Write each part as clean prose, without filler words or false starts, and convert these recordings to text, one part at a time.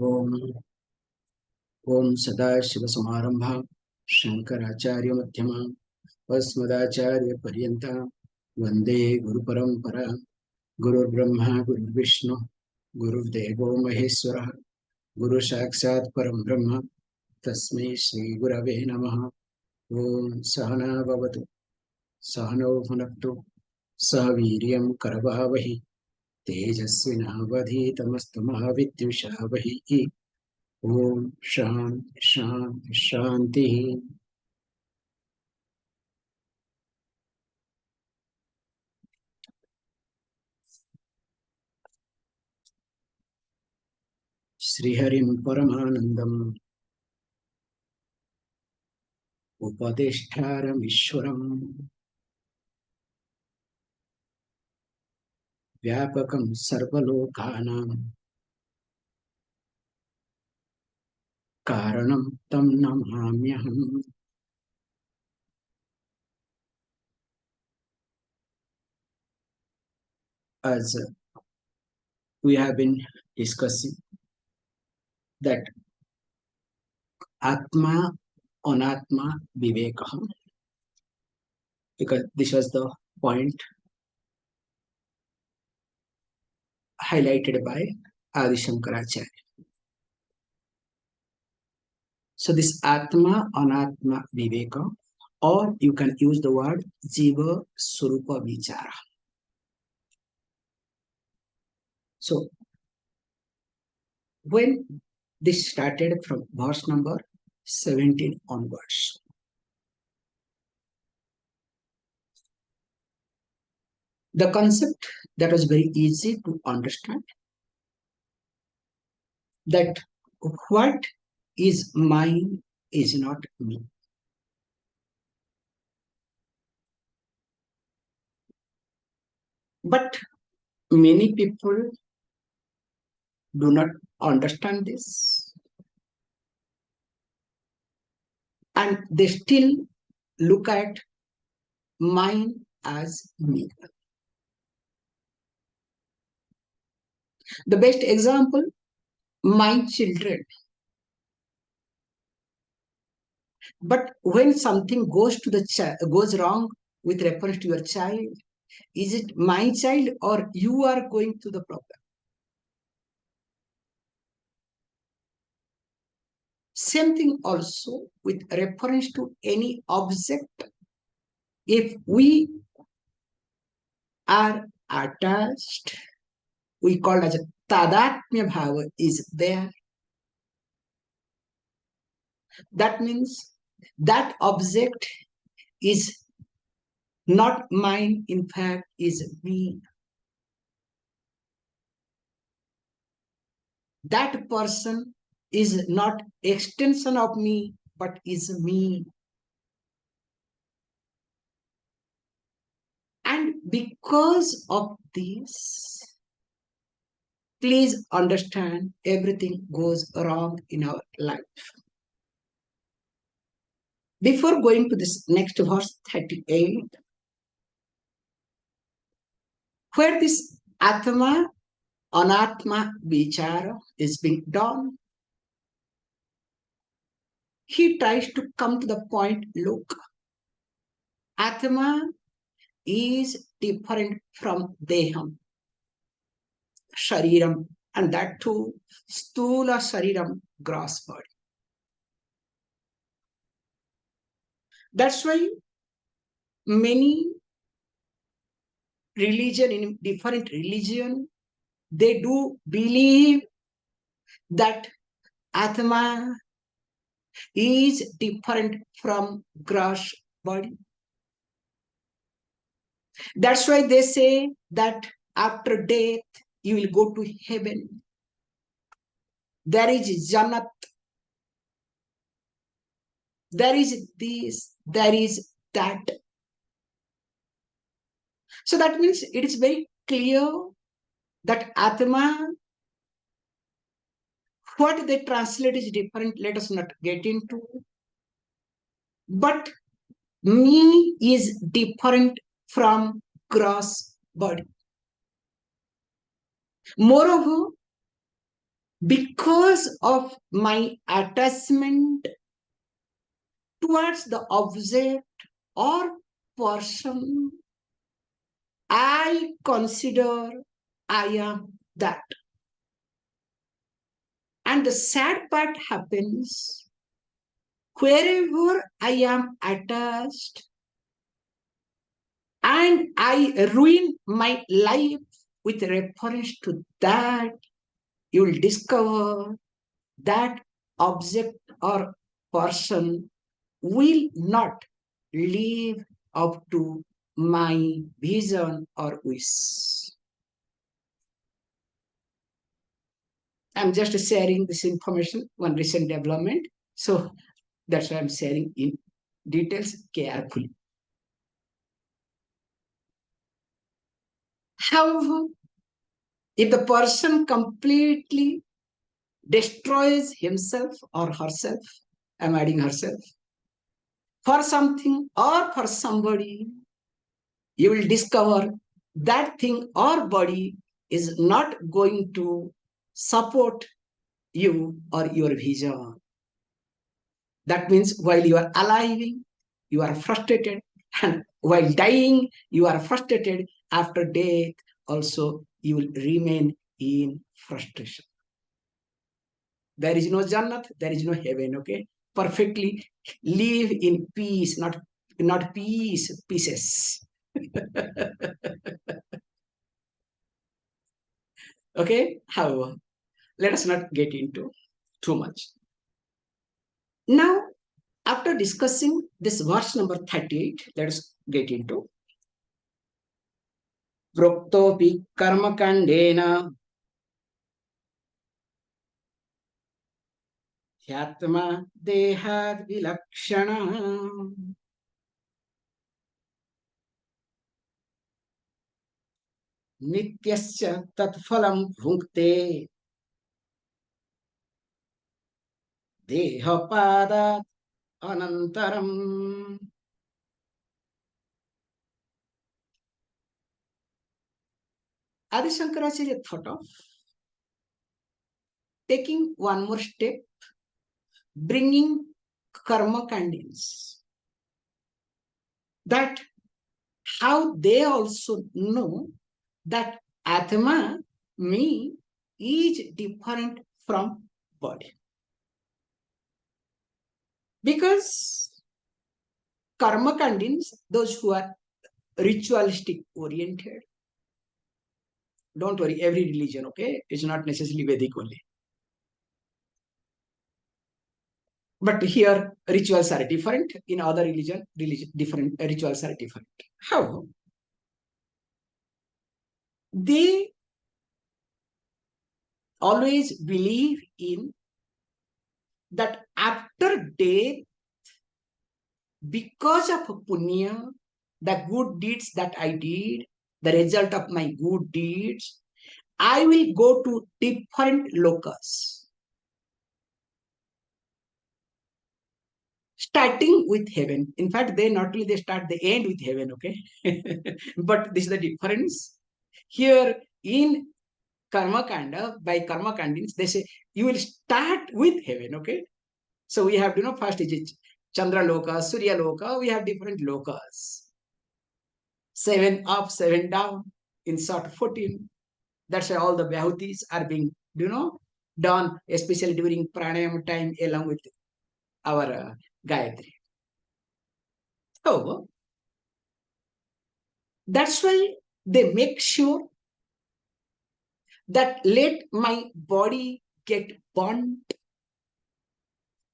Om Om Sadashivasamarambham Śaṅkarācārya madhyamam Asmadācārya paryantam Vande Guru Paramparam Guru Brahma Guru Vishnu Guru Devo Maheswara Guru Sakshat Param Brahma Tasmai Shri Gurave Namaha Om Sahana Bhavatu Sahano Bhunaktu Sahaviryam Karavavahi Tejasvinavadhitamastu Mahavidyushavaihi Om Shanti Shanti Shanti. Sriharim Paramanandam Upadeshtaram Ishwaram Vyapakam Sarvalokanam Karanam Tam Namamyaham. As we have been discussing that Ātma Anatma Vivekam, because this was the point highlighted by Ādi Śaṅkarācārya. So this Ātma Anatma Viveka, or you can use the word Jiva Swarupa Vichara. So when this started from verse number 17 onwards, the concept that was very easy to understand, that what is mine is not me. But many people do not understand this, and they still look at mine as me. The best example, my children. But when something goes wrong with reference to your child, is it my child or you are going to the problem? Same thing also with reference to any object. If we are attached, we call it as a tadatmya bhava is there. That means that object is not mine, in fact, is me. That person is not extension of me, but is me. And because of this, please understand, everything goes wrong in our life. Before going to this next verse 38, where this Ātma Anatma Vichara is being done, he tries to come to the point, look, Ātma is different from deham, Śarīram, and that too, Sthūla Śarīram, gross body. That's why many in different religion, they do believe that Ātma is different from gross body. That's why they say that after death, you will go to heaven. There is Jannat. There is this, there is that. So that means it is very clear that Ātma, what they translate is different. Let us not get into. But me is different from gross body. Moreover, because of my attachment towards the object or person, I consider I am that. And the sad part happens wherever I am attached and I ruin my life with reference to that, you will discover that object or person will not live up to my vision or wish. I'm just sharing this information, one recent development. So that's why I'm sharing in details carefully. However, if the person completely destroys himself or herself, I'm adding herself, for something or for somebody, you will discover that thing or body is not going to support you or your vision. That means while you are alive, you are frustrated, and while dying, you are frustrated. After death, also, you will remain in frustration. There is no Jannat, there is no heaven, okay? Perfectly live in peace, not peace, pieces. Okay? However, let us not get into too much. Now, after discussing this verse number 38, let us get into Proktopi karmakāṇḍena hyātmā dehādvilakṣaṇaḥ nityaśca tatphalaṃ bhuṅkte dehapātādanantaram. Ādi Śaṅkarācārya thought of taking one more step, bringing karmakāṇḍenas, that how they also know that Ātman, me, is different from body. Because karmakāṇḍenas, those who are ritualistic oriented, don't worry, every religion, okay, is not necessarily Vedic only. But here, rituals are different. In other religion different rituals are different. How? They always believe in that after death, because of punya, the good deeds that I did, the result of my good deeds, I will go to different lokas. Starting with heaven. In fact, they not only they start, they end with heaven, okay? But this is the difference. Here in karmakāṇḍa, by karmakāṇḍenas, they say you will start with heaven, okay? So we have, first is Chandra Loka, Surya Loka, we have different lokas. 7 up, 7 down, in short 14. That's why all the vyahutis are being, done, especially during pranayama time along with our Gayatri. So, that's why they make sure that let my body get burnt.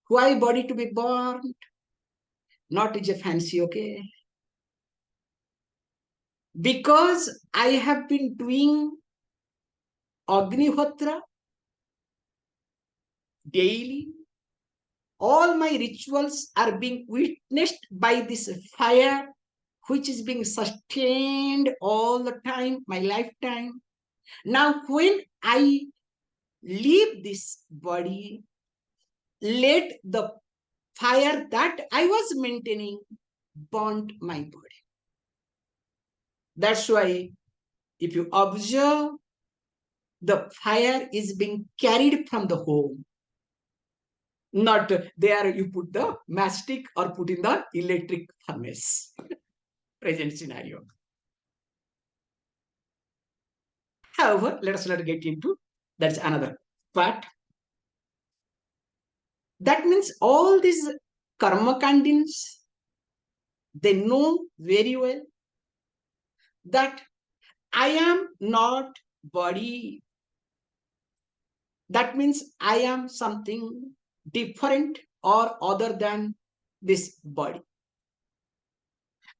Why body to be burnt? Not is a fancy, okay? Because I have been doing Agnihotra daily. All my rituals are being witnessed by this fire, which is being sustained all the time, my lifetime. Now, when I leave this body, let the fire that I was maintaining burn my body. That's why if you observe the fire is being carried from the home. Not there you put the matchstick or put in the electric furnace. Present scenario. However, let us not get into that's another part. That means all these karmakāṇḍinas, they know very well that I am not body. That means I am something different or other than this body.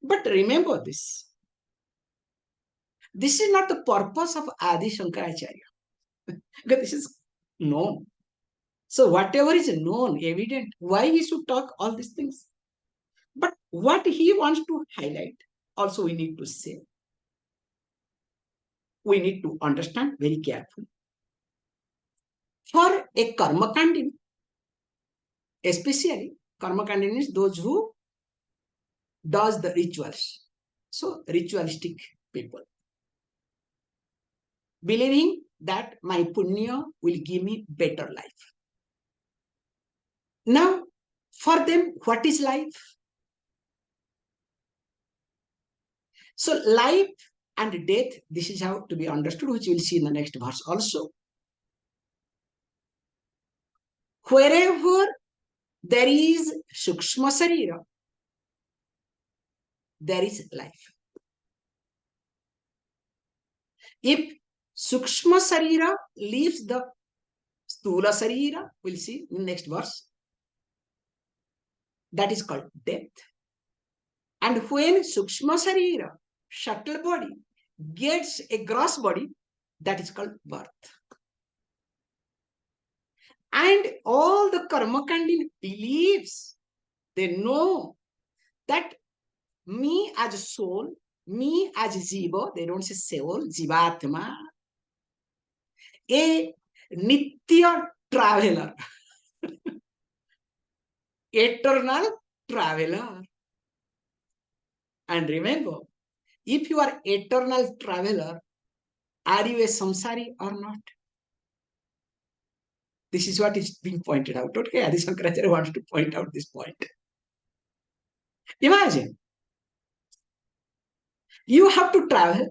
But remember this. This is not the purpose of Ādi Śaṅkarācārya. Because this is known. So whatever is known, evident, why we should talk all these things? But what he wants to highlight, also we need to say, we need to understand very carefully. For a karmakāṇḍina, especially karmakāṇḍina is those who does the rituals. So ritualistic people. Believing that my punya will give me better life. Now, for them, what is life? So life and death, this is how to be understood, which we'll see in the next verse also. Wherever there is sūkṣma Śarīra, there is life. If sūkṣma Śarīra leaves the Sthūla Śarīra, we'll see in the next verse, that is called death. And when sūkṣma Śarīra, subtle body, gets a gross body, that is called birth. And all the karmakāṇḍina believes, they know that me as a soul, me as a jiva, they don't say soul, jivatma, a nitya traveler, eternal traveler. And remember, if you are eternal traveler, are you a samsari or not? This is what is being pointed out. Okay, Ādi Śaṅkarācārya wants to point out this point. Imagine, you have to travel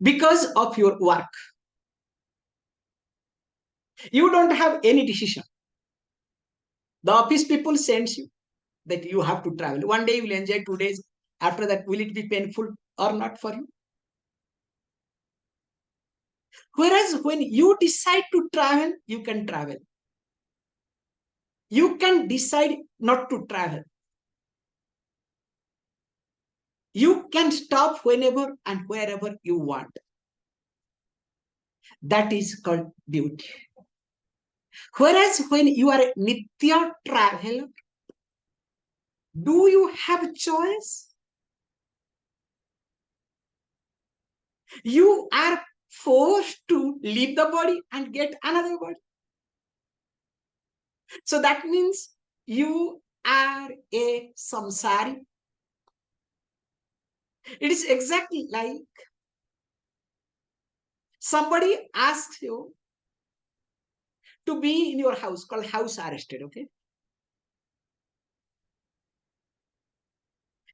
because of your work. You don't have any decision. The office people sends you that you have to travel. One day you will enjoy, 2 days. After that, will it be painful or not for you? Whereas when you decide to travel, you can travel. You can decide not to travel. You can stop whenever and wherever you want. That is called beauty. Whereas when you are a nitya traveler, do you have a choice? You are forced to leave the body and get another body. So that means you are a samsari. It is exactly like somebody asks you to be in your house, called house arrested, okay?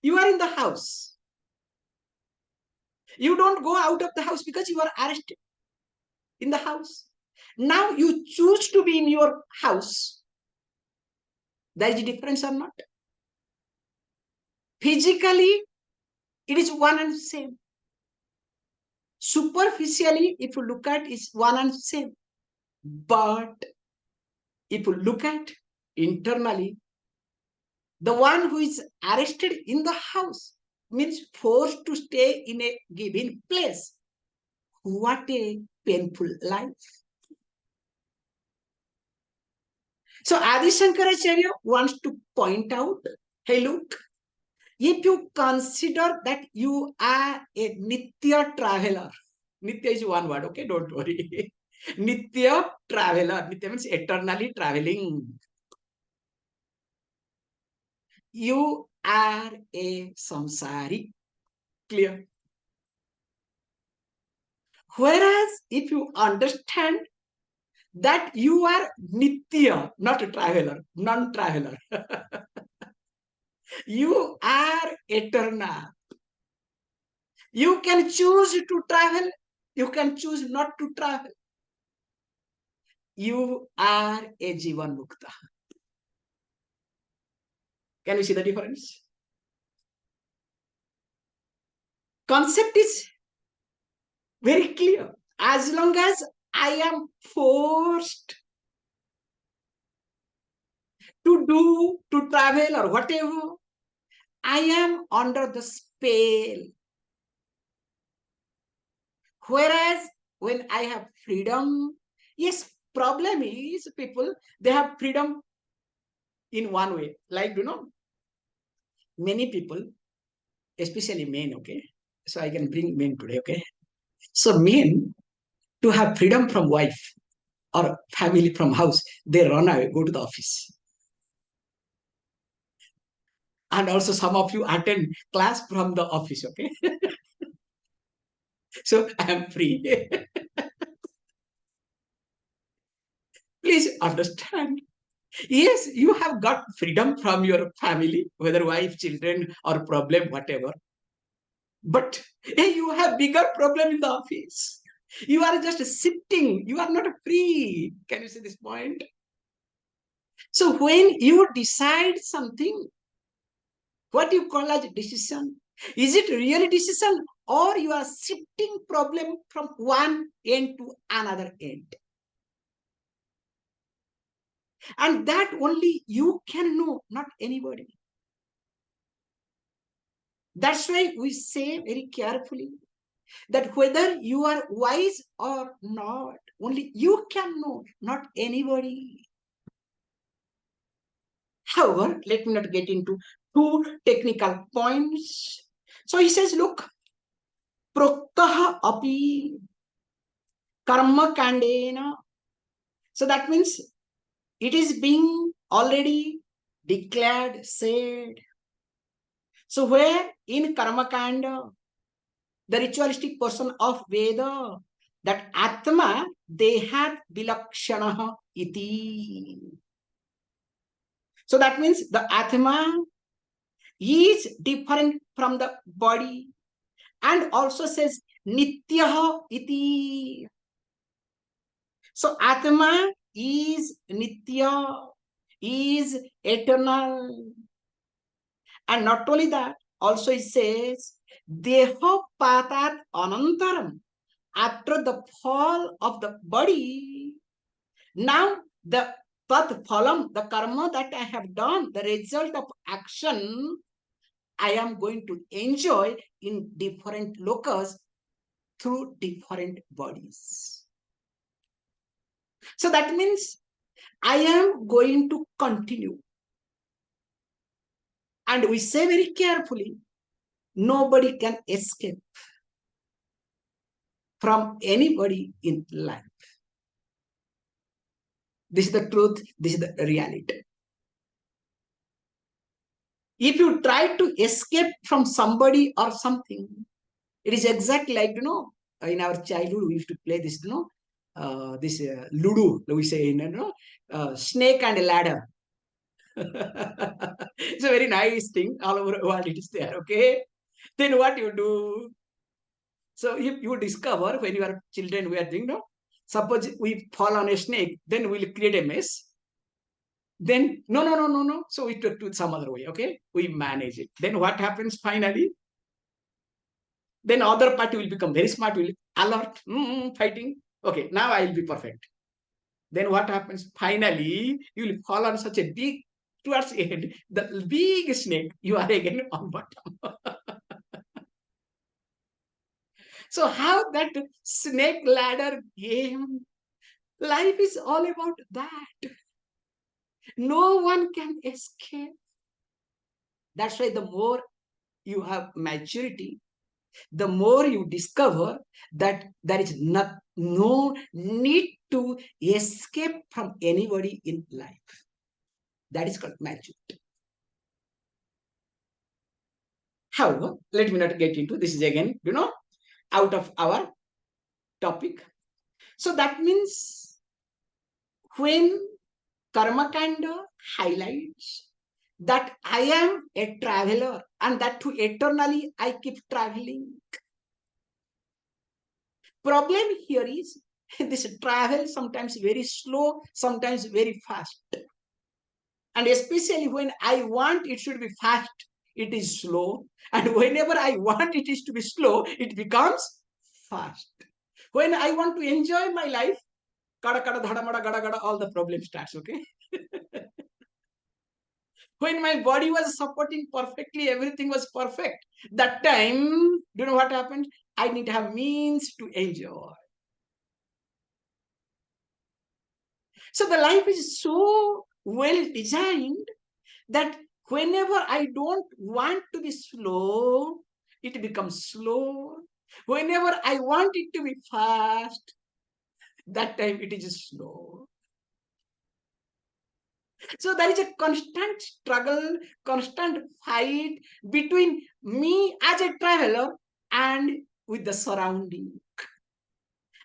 You are in the house. You don't go out of the house because you are arrested in the house. Now you choose to be in your house. There is a difference or not? Physically, it is one and the same. Superficially, if you look at, it's one and the same. But if you look at internally, the one who is arrested in the house means forced to stay in a given place. What a painful life. So Ādi Śaṅkarācārya wants to point out, hey look, if you consider that you are a nitya traveler, nitya is one word, okay, don't worry. Nitya traveler, nitya means eternally traveling. You are a samsari. Clear? Whereas if you understand that you are nitya, not a traveler, non-traveler, you are eternal. You can choose to travel, you can choose not to travel. You are a jivan mukta. Can you see the difference? Concept is very clear. As long as I am forced to travel or whatever, I am under the spell. Whereas when I have freedom, yes, problem is people, they have freedom in one way. Like, many people, especially men, okay? So I can bring men today, okay? So men, to have freedom from wife or family from house, they run away, go to the office. And also some of you attend class from the office, okay? So I am free. Please understand. Yes, you have got freedom from your family, whether wife, children, or problem, whatever. But hey, you have bigger problem in the office. You are just sitting. You are not free. Can you see this point? So when you decide something, what you call as decision, is it really decision or you are shifting problem from one end to another end? And that only you can know, not anybody. That's why we say very carefully that whether you are wise or not, only you can know, not anybody. However, let me not get into two technical points. So he says, look, Prokto api karmakāṇḍena. So that means it is being already declared, said. So where in karmakāṇḍa, the ritualistic portion of Veda, that Ātman dehādvilakṣaṇaḥ iti. So that means the Ātman is different from the body, and also says nityaśca iti. So Ātman is nitya, is eternal. And not only that, also it says dehapātādanantaram. After the fall of the body, now the tatphalaṃ, the karma that I have done, the result of action, I am going to enjoy in different lokas through different bodies. So that means I am going to continue. And we say very carefully, nobody can escape from anybody in life. This is the truth, this is the reality. If you try to escape from somebody or something, it is exactly like, in our childhood, we used to play this, this ludo, we say, snake and ladder. It's a very nice thing. All over the world it is there, okay? Then what you do? So if you discover when you are children, we are doing, suppose we fall on a snake, then we'll create a mess. Then, no. So we took to some other way, okay? We manage it. Then what happens finally? Then other party will become very smart, will alert, fighting. Okay, now I will be perfect. Then what happens? Finally, you will fall on such a big, towards the head, the big snake, you are again on bottom. So how that snake ladder game, life is all about that. No one can escape. That's why the more you have maturity, the more you discover that there is no need to escape from anybody in life. That is called maturity. However, let me not get into this is again, out of our topic. So that means when karmakāṇḍa highlights that I am a traveler and that too eternally I keep traveling. Problem here is this travel sometimes very slow, sometimes very fast. And especially when I want it should be fast, it is slow. And whenever I want it is to be slow, it becomes fast. When I want to enjoy my life, kada kada dhada mada gada gada, all the problem starts, okay? When my body was supporting perfectly, everything was perfect. That time, do you know what happened? I need to have means to enjoy. So the life is so well designed that whenever I don't want to be slow, it becomes slow. Whenever I want it to be fast, that time it is slow. So there is a constant struggle, constant fight between me as a traveler and with the surrounding.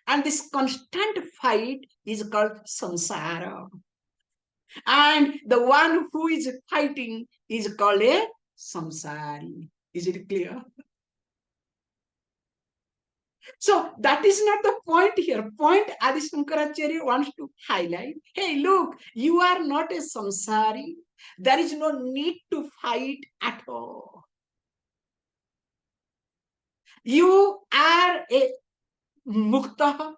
And this constant fight is called samsara. And the one who is fighting is called a samsari. Is it clear? So that is not the point here. Point Ādi Śaṅkarācārya wants to highlight. Hey, look, you are not a samsari. There is no need to fight at all. You are a mukta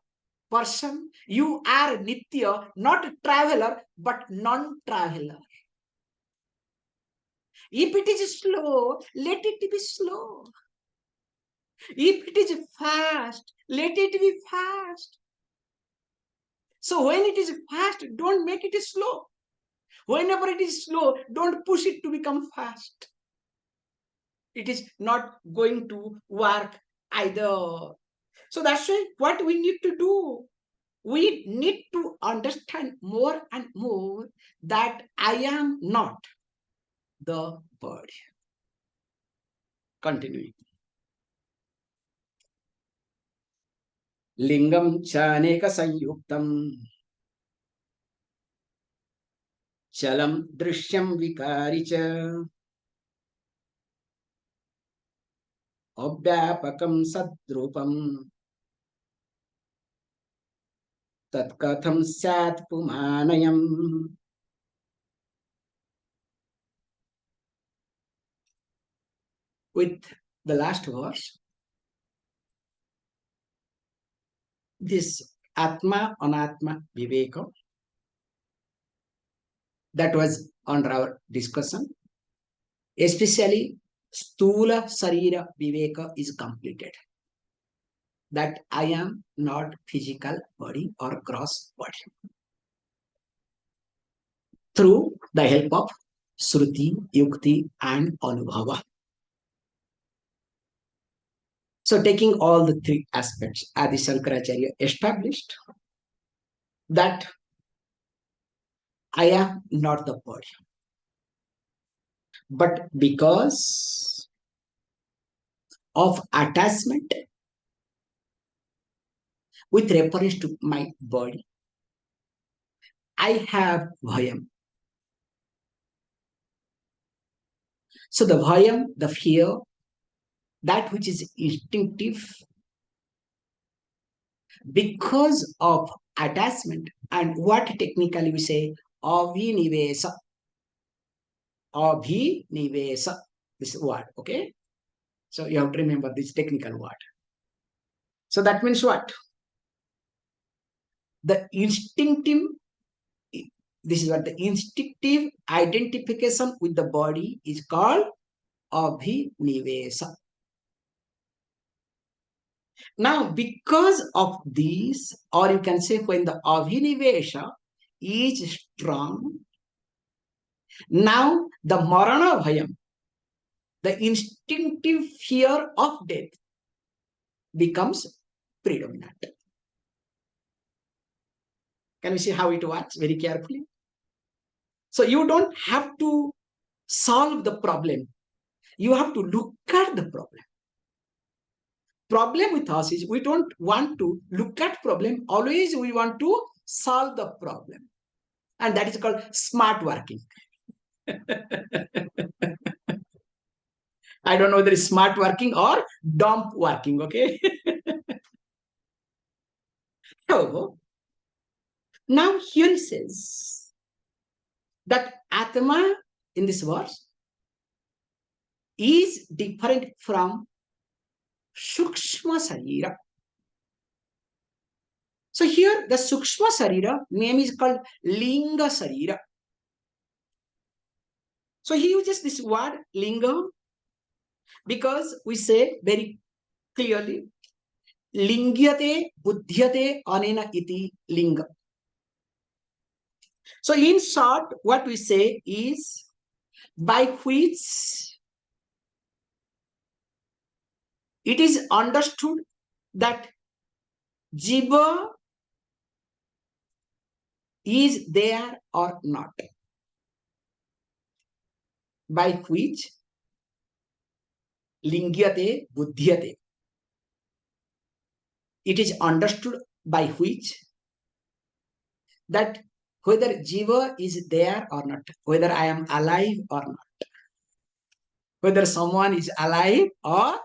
person. You are nitya, not a traveler, but non-traveler. If it is slow, let it be slow. If it is fast, let it be fast. So when it is fast, don't make it slow. Whenever it is slow, don't push it to become fast. It is not going to work either. So that's why what we need to do, we need to understand more and more that I am not the body. Continuing. लिङ्गं cānekasaṃyuktaṃ calaṃ dṛśyaṃ vikāri ca avyāpakamasadrūpaṃ tatkathaṃ syātpumānayam. With the last verse, this Ātma Anatma Viveka that was under our discussion, especially Sthūla Śarīra Viveka is completed. That I am not physical body or gross body. Through the help of Shruti, Yukti and Anubhava. So taking all the three aspects, Ādi Śaṅkarācārya established that I am not the body. But because of attachment with reference to my body, I have bhayam. So the bhayam, the fear, that which is instinctive, because of attachment, and what technically we say, abhinivesa. Abhinivesa, this word, okay? So you have to remember this technical word. So that means what? The instinctive, this is what the instinctive identification with the body is called abhinivesa. Now, because of this, or you can say when the abhinivesa is strong, now the marana bhayam, the instinctive fear of death, becomes predominant. Can you see how it works very carefully? So you don't have to solve the problem. You have to look at the problem. problem with us is we don't want to look at problem. Always we want to solve the problem. And that is called smart working. I don't know whether it's smart working or dumb working, okay? So, now here it says that Ātman in this verse is different from sūkṣma Śarīra. So here the sūkṣma Śarīra name is called liṅgaṃ Śarīra. So he uses this word liṅgaṃ because we say very clearly liṅgyate buddhyate anena iti liṅgaṃ. So in short, what we say is by which it is understood that jiva is there or not. By which liṅgyate buddhyate. It is understood by which that whether jiva is there or not, whether I am alive or not, whether someone is alive or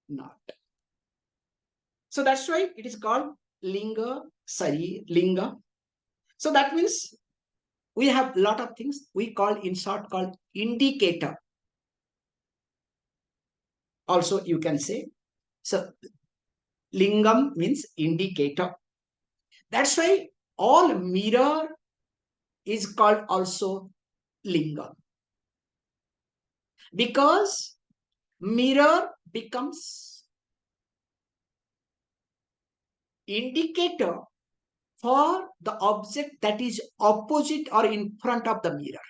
not. So that's why it is called liṅgaṃ Śarīra. So that means we have a lot of things we call in short called indicator. Also you can say. So liṅgaṃ means indicator. That's why all mirror is called also liṅgaṃ. Because mirror becomes indicator for the object that is opposite or in front of the mirror.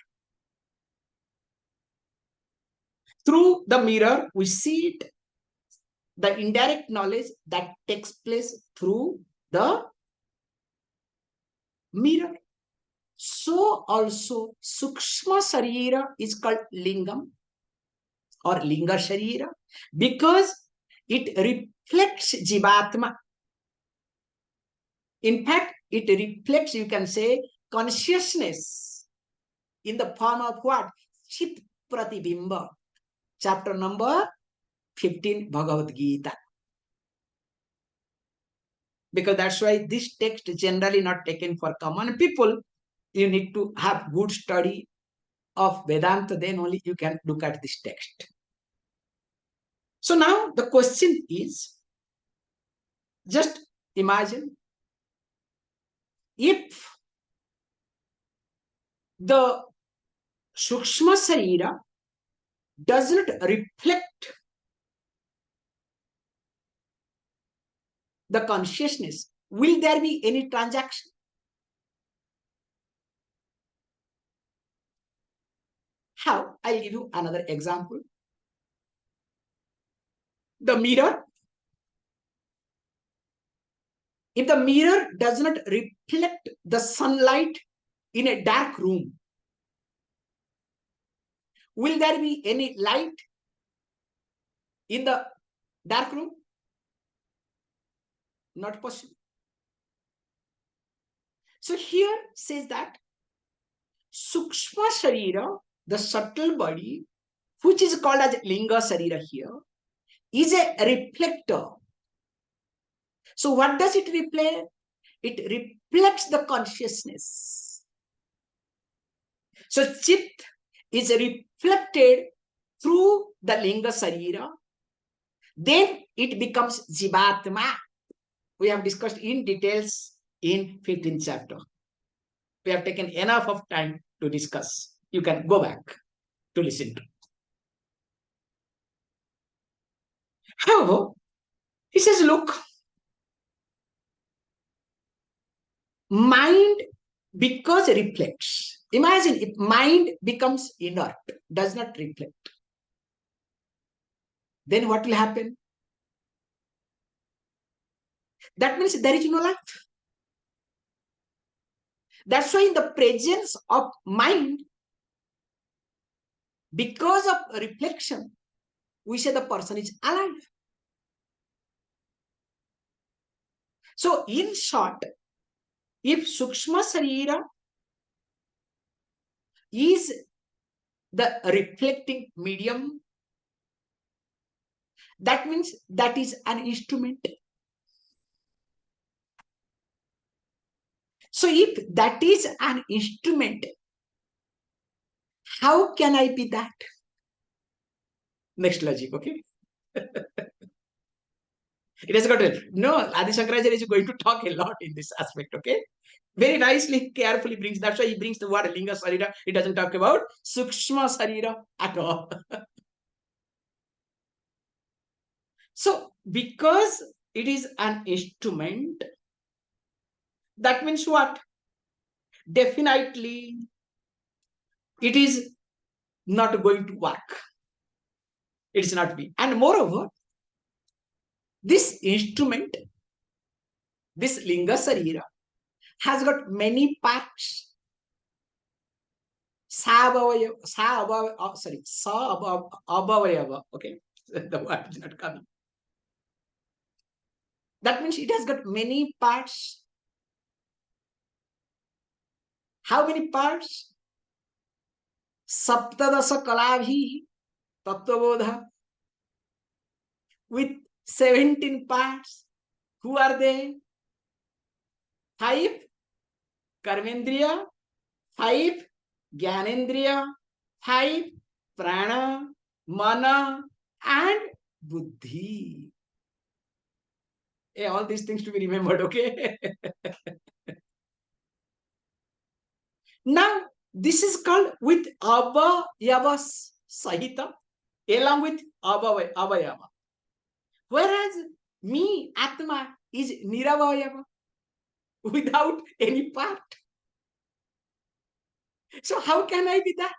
Through the mirror, we see it, the indirect knowledge that takes place through the mirror. So also sūkṣma Śarīra is called liṅgaṃ or liṅgaṃ Śarīra because it reflects jivatma. In fact, it reflects, you can say, consciousness in the form of what? Chit pratibimba. Chapter number 15, Bhagavad Gita. Because that's why this text is generally not taken for common people. You need to have good study of Vedanta, then only you can look at this text. So now the question is, just imagine if the sūkṣma Śarīra does not reflect the consciousness, will there be any transaction? How? I'll give you another example. The mirror. If the mirror does not reflect the sunlight in a dark room, will there be any light in the dark room? Not possible. So here says that sūkṣma Śarīra, the subtle body, which is called as liṅgaṃ Śarīra here, is a reflector. So what does it reflect? It reflects the consciousness. So chit is reflected through the liṅgaṃ Śarīra. Then it becomes jivatma. We have discussed in details in 15th chapter. We have taken enough of time to discuss. You can go back to listen to. However, he says, look, mind because reflects. Imagine if mind becomes inert, does not reflect. Then what will happen? That means there is no life. That's why in the presence of mind, because of reflection, we say the person is alive. So in short, if sūkṣma Śarīra is the reflecting medium, that means that is an instrument. So if that is an instrument, how can I be that? Next logic, okay? It has got a, no, Ādi Śaṅkarācārya is going to talk a lot in this aspect, okay? Very nicely, carefully brings, that's why he brings the word liṅgaṃ Śarīra. He doesn't talk about sūkṣma Śarīra at all. So, because it is an instrument, that means what? Definitely, it is not going to work. It is not be. And moreover, this instrument, this liṅgaṃ Śarīra, has got many parts. Abhavayava. Okay, the word is not coming. That means it has got many parts. How many parts? Saptadasa kalabhi tattvabodha, with 17 parts. Who are they? 5 karmendriya, 5 jnanendriya, 5 prana, mana, and buddhi. All these things to be remembered, okay? Now, this is called with avyāvas sahita, along with avyāva. Whereas me, Ātman, is niravyāva, without any part. So how can I be that?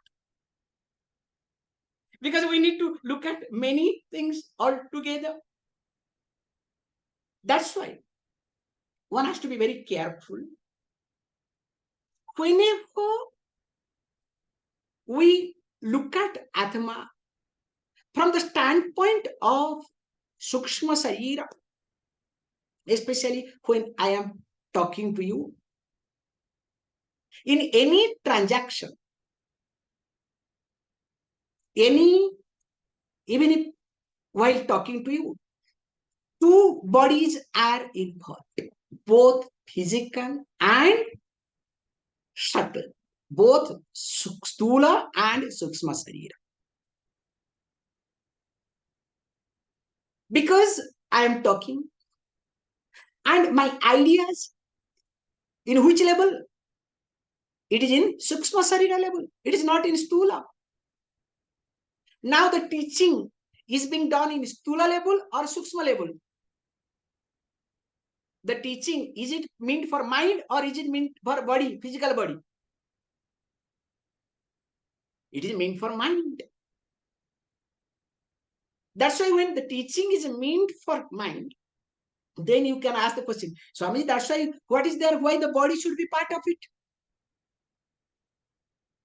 Because we need to look at many things all together. That's why one has to be very careful. Whenever we look at Ātman from the standpoint of sūkṣma Śarīra, especially when I am talking to you, in any transaction, even if while talking to you, 2 bodies are involved, both physical and subtle, both Sthūla and sūkṣma Śarīra. Because I am talking, and my ideas, in which level? It is in sūkṣma Śarīra level. It is not in Sthūla. Now the teaching is being done in Sthūla level or sūkṣma level. The teaching, is it meant for mind or is it meant for body, physical body? It is meant for mind. That's why when the teaching is meant for mind, then you can ask the question, Swami, that's why, what is there, why the body should be part of it?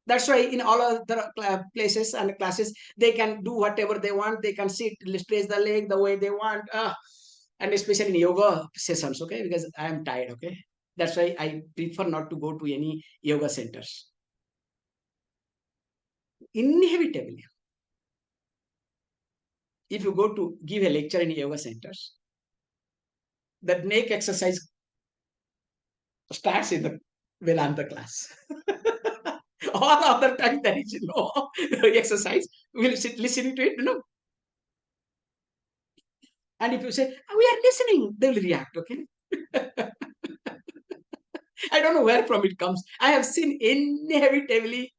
That's why in all other places and classes, they can do whatever they want. They can sit, stretch the leg the way they want. And especially in yoga sessions, okay? Because I am tired, okay? That's why I prefer not to go to any yoga centers. Inevitably, if you go to give a lecture in yoga centers, that neck exercise starts in the Vedanta class. All other time there is no exercise. We'll sit listening to it, And if you say, we are listening, they will react, okay? I don't know where from it comes. I have seen inevitably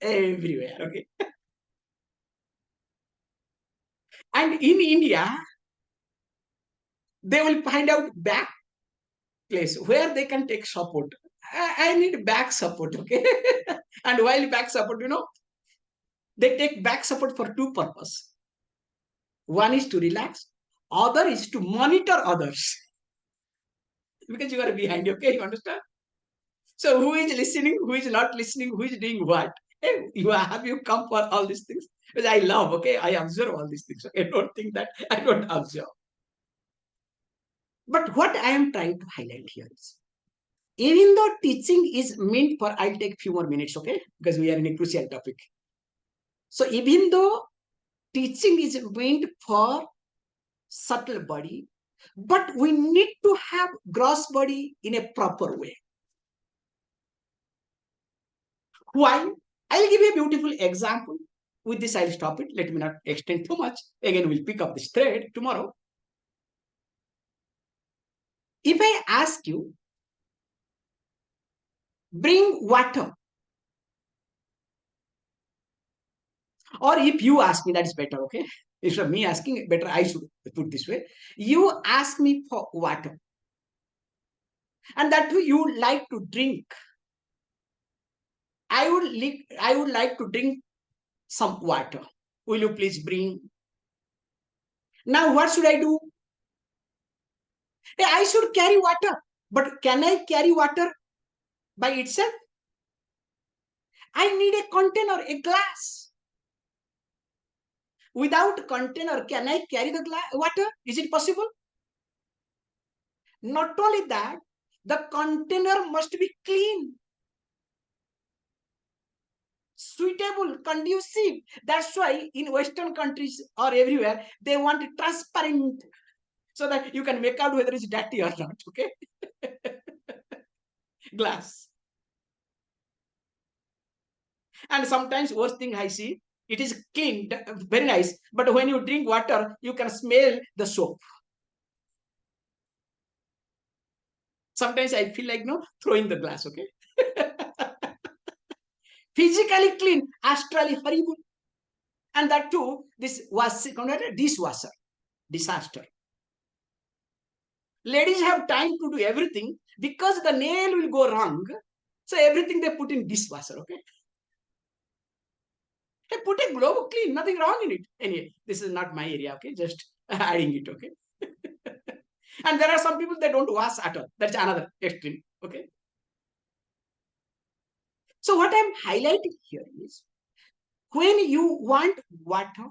everywhere, okay? And in India, they will find out back place where they can take support. I need back support, okay? And while back support, they take back support for 2 purposes. One is to relax, other is to monitor others. Because you are behind, okay? You understand? So who is listening, who is not listening, who is doing what? Hey, have you come for all these things? Because I love, okay? I observe all these things. Okay? Don't think that I don't observe. But what I am trying to highlight here is, even though teaching is meant for, I'll take few more minutes, okay? Because we are in a crucial topic. So even though teaching is meant for subtle body, but we need to have gross body in a proper way. Why? I'll give you a beautiful example. With this, I'll stop it. Let me not extend too much. Again, we'll pick up this thread tomorrow. If I ask you, bring water, or if you ask me, that's better, okay? Instead of me asking, better I should put this way. You ask me for water, and that too you like to drink. I would like to drink some water. Will you please bring? Now, what should I do? I should carry water, but can I carry water by itself? I need a container, a glass. Without container, can I carry the water? Is it possible? Not only that, the container must be clean, suitable, conducive. That's why in Western countries or everywhere, they want transparent, so that you can make out whether it's dirty or not, okay? Glass. And sometimes worst thing I see, it is clean, very nice, but when you drink water, you can smell the soap. Sometimes I feel like throwing the glass, okay? Physically clean, astrally horrible. And that too, this was dishwasher, disaster. Ladies have time to do everything because the nail will go wrong. So everything they put in dishwasher, okay? They put a globe clean, nothing wrong in it. Anyway, this is not my area, okay? Just adding it, okay? And there are some people that don't wash at all. That's another extreme, okay? So what I'm highlighting here is, when you want water,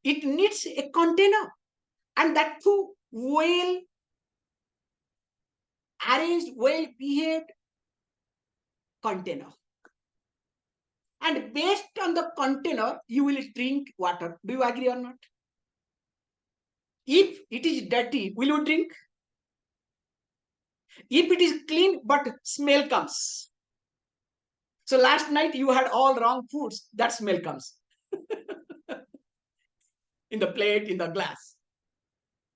it needs a container, and that too well arranged, well behaved container. And based on the container, you will drink water. Do you agree or not? If it is dirty, will you drink? If it is clean, but smell comes. So last night you had all wrong foods, that smell comes. In the plate, in the glass,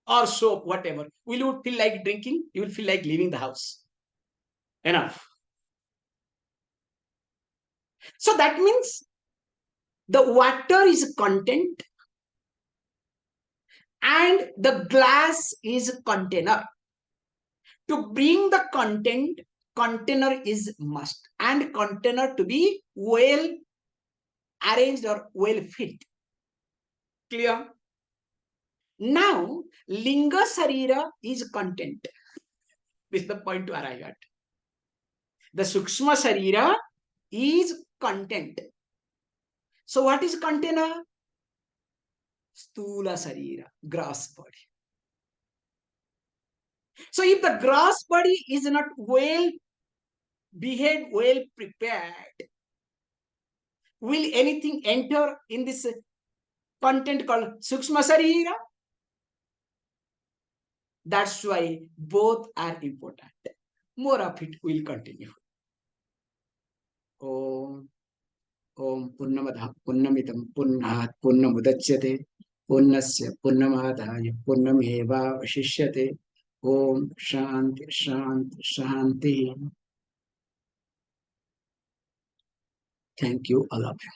or soap, whatever. Will you feel like drinking? You will feel like leaving the house. Enough. So that means the water is content and the glass is container. To bring the content, container is must, and container to be well arranged or well fit. Clear? Now, linga sarira is content. This is the point to arrive at. The sūkṣma sarira is content. So what is container? Sthūla sarira, gross body. So if the gross body is not well behaved, well prepared, will anything enter in this content called sūkṣma sarira? That's why both are important. More of it will continue. Om Purnamadah Purnamidam Purnat Purnamudachyate Purnasya Purnamadaya Purnameva Vashishyate. Om Shanti Shanti Shanti. Thank you, all of you.